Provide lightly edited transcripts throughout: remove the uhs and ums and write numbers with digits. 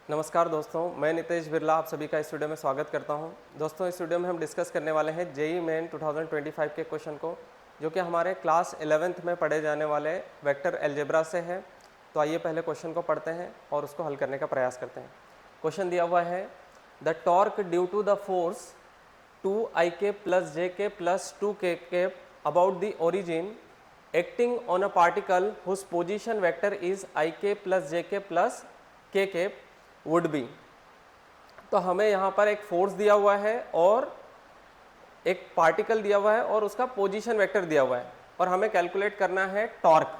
नमस्कार दोस्तों, मैं नितेश बिरला आप सभी का इस वीडियो में स्वागत करता हूं। दोस्तों, इस वीडियो में हम डिस्कस करने वाले हैं जेईई मेन 2025 के क्वेश्चन को, जो कि हमारे क्लास 11th में पढ़े जाने वाले वेक्टर अलजेब्रा से है। तो आइए पहले क्वेश्चन को पढ़ते हैं और उसको हल करने का प्रयास करते हैं। क्वेश्चन दिया हुआ है, the torque due to the force 2ik plus jk plus 2kk about the origin acting on a particle whose position vector is ik plus jk plus kk would be। तो हमें यहाँ पर एक फोर्स दिया हुआ है और एक पार्टिकल दिया हुआ है और उसका पोजीशन वेक्टर दिया हुआ है और हमें कैलकुलेट करना है टॉर्क।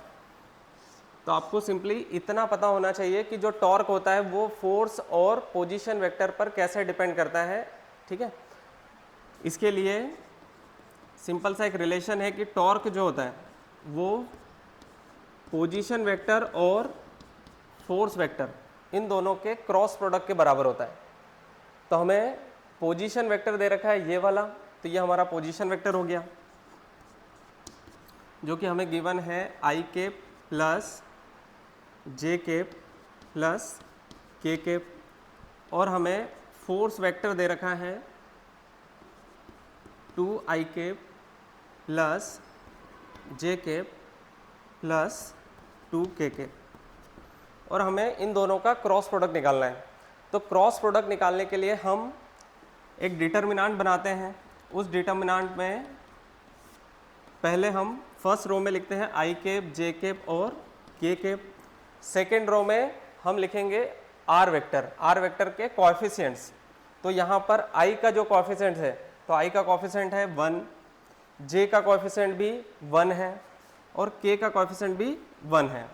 तो आपको सिंपली इतना पता होना चाहिए कि जो टॉर्क होता है वो फोर्स और पोजीशन वेक्टर पर कैसे डिपेंड करता है। ठीक है, इसके लिए सिंपल सा एक रिलेशन है कि टॉर्क जो होता है वो पोजीशन वेक्टर और फोर्स वेक्टर इन दोनों के क्रॉस प्रोडक्ट के बराबर होता है। तो हमें पोजीशन वेक्टर दे रखा है ये वाला, तो ये हमारा पोजीशन वेक्टर हो गया, जो कि हमें गिवन है i cap plus j cap plus k cap, और हमें फोर्स वेक्टर दे रखा है 2i cap plus j cap plus 2k cap, और हमें इन दोनों का क्रॉस प्रोडक्ट निकालना है। तो क्रॉस प्रोडक्ट निकालने के लिए हम एक डिटर्मिनेंट बनाते हैं। उस डिटर्मिनेंट में पहले हम फर्स्ट रो में लिखते हैं आई केप, जे केप और के केप। सेकेंड रो में हम लिखेंगे आर वेक्टर के कोएफिशिएंट्स। तो यहाँ पर आई का जो कोएफिशिएंट है, तो आई का कोएफिशिएंट है 1, जे का कोएफिशिएंट भी 1 है और के का कोएफिशिएंट भी 1 है।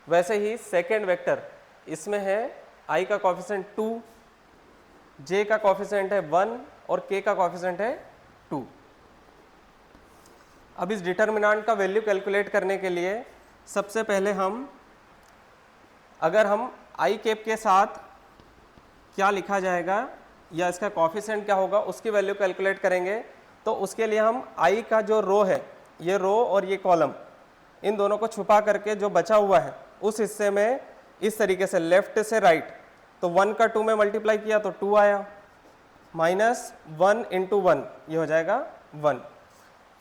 वैसे ही सेकेंड वेक्टर, इसमें है आई का कोएफिशिएंट 2, जे का कोएफिशिएंट है 1 और के का कोएफिशिएंट है 2। अब इस डिटर्मिनेंट का वैल्यू कैलकुलेट करने के लिए सबसे पहले अगर हम आई केप के साथ क्या लिखा जाएगा या इसका कोएफिशिएंट क्या होगा उसकी वैल्यू कैलकुलेट करेंगे। तो उसके लिए हम आई का जो रो है, ये रो और ये कॉलम, इन दोनों को छुपा करके जो बचा हुआ है उस हिस्से में इस तरीके से लेफ्ट से राइट, तो 1 का 2 में मल्टीप्लाई किया तो 2 आया, माइनस 1 इंटू 1 ये हो जाएगा 1।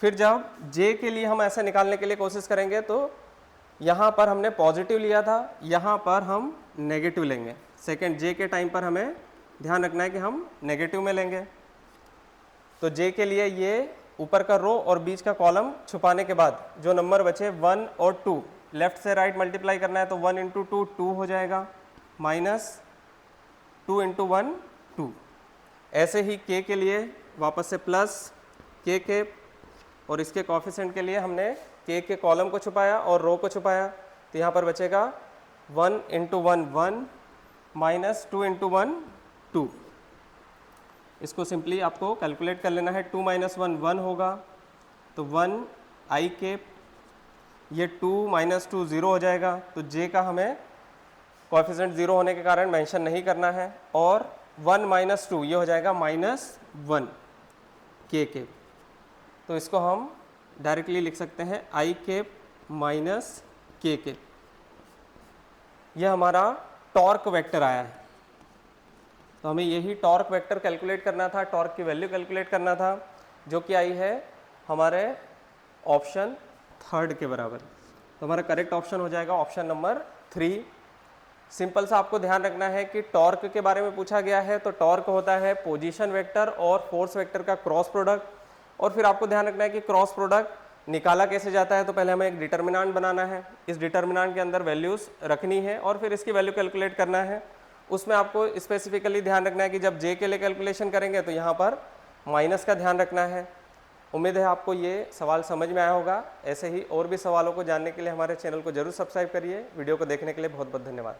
फिर जब जे के लिए हम ऐसे निकालने के लिए कोशिश करेंगे तो यहाँ पर हमने पॉजिटिव लिया था, यहाँ पर हम नेगेटिव लेंगे। सेकेंड जे के टाइम पर हमें ध्यान रखना है कि हम नेगेटिव में लेंगे। तो जे के लिए ये ऊपर का रो और बीच का कॉलम छुपाने के बाद जो नंबर बचे 1 और 2, लेफ्ट से राइट मल्टीप्लाई करना है तो 1 इंटू 2 2 हो जाएगा, माइनस 2 इंटू 1 2। ऐसे ही के लिए वापस से प्लस के और इसके कोएफिशिएंट के लिए हमने के कॉलम को छुपाया और रो को छुपाया, तो यहाँ पर बचेगा 1 इंटू 1 1 माइनस 2 इंटू 1 2। इसको सिंपली आपको कैलकुलेट कर लेना है। 2 माइनस 1 1 होगा, तो 1 आई केप, ये 2 माइनस 2 0 हो जाएगा। तो जे का हमें कोएफिशिएंट 0 होने के कारण मेंशन नहीं करना है, और 1 माइनस 2 ये हो जाएगा -1 के केप। तो इसको हम डायरेक्टली लिख सकते हैं आई केप माइनस के केप। यह हमारा टॉर्क वेक्टर आया है। तो हमें यही टॉर्क वेक्टर कैलकुलेट करना था, टॉर्क की वैल्यू कैलकुलेट करना था, जो कि आई है हमारे ऑप्शन 3 के बराबर। तो हमारा करेक्ट ऑप्शन हो जाएगा ऑप्शन नंबर 3। सिंपल सा आपको ध्यान रखना है कि टॉर्क के बारे में पूछा गया है, तो टॉर्क होता है पोजीशन वेक्टर और फोर्स वेक्टर का क्रॉस प्रोडक्ट। और फिर आपको ध्यान रखना है कि क्रॉस प्रोडक्ट निकाला कैसे जाता है। तो पहले हमें एक डिटर्मिनेंट बनाना है, इस डिटर्मिनेंट के अंदर वैल्यूज़ रखनी है और फिर इसकी वैल्यू कैलकुलेट करना है। उसमें आपको स्पेसिफिकली ध्यान रखना है कि जब जे के लिए कैलकुलेशन करेंगे तो यहाँ पर माइनस का ध्यान रखना है। उम्मीद है आपको ये सवाल समझ में आया होगा। ऐसे ही और भी सवालों को जानने के लिए हमारे चैनल को जरूर सब्सक्राइब करिए। वीडियो को देखने के लिए बहुत बहुत धन्यवाद।